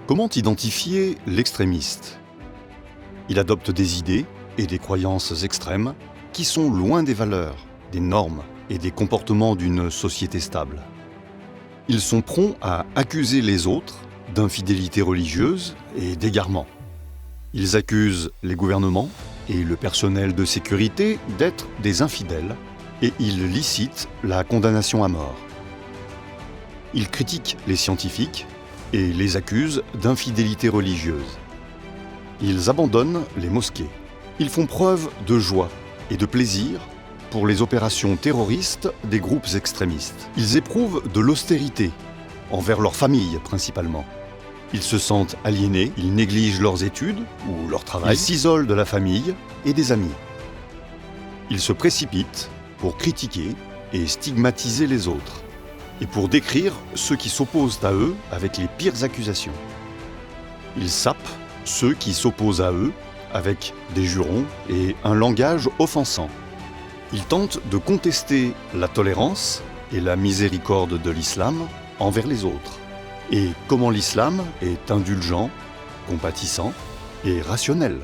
Comment identifier l'extrémiste? Il adopte des idées et des croyances extrêmes qui sont loin des valeurs, des normes et des comportements d'une société stable. Ils sont prompts à accuser les autres d'infidélité religieuse et d'égarement. Ils accusent les gouvernements et le personnel de sécurité d'être des infidèles et ils licitent la condamnation à mort. Ils critiquent les scientifiques et les accusent d'infidélité religieuse. Ils abandonnent les mosquées. Ils font preuve de joie et de plaisir pour les opérations terroristes des groupes extrémistes. Ils éprouvent de l'austérité, envers leur famille principalement. Ils se sentent aliénés, ils négligent leurs études ou leur travail, ils s'isolent de la famille et des amis. Ils se précipitent pour critiquer et stigmatiser les autres, et pour décrire ceux qui s'opposent à eux avec les pires accusations. Ils sapent ceux qui s'opposent à eux avec des jurons et un langage offensant. Ils tentent de contester la tolérance et la miséricorde de l'islam envers les autres, et comment l'islam est indulgent, compatissant et rationnel.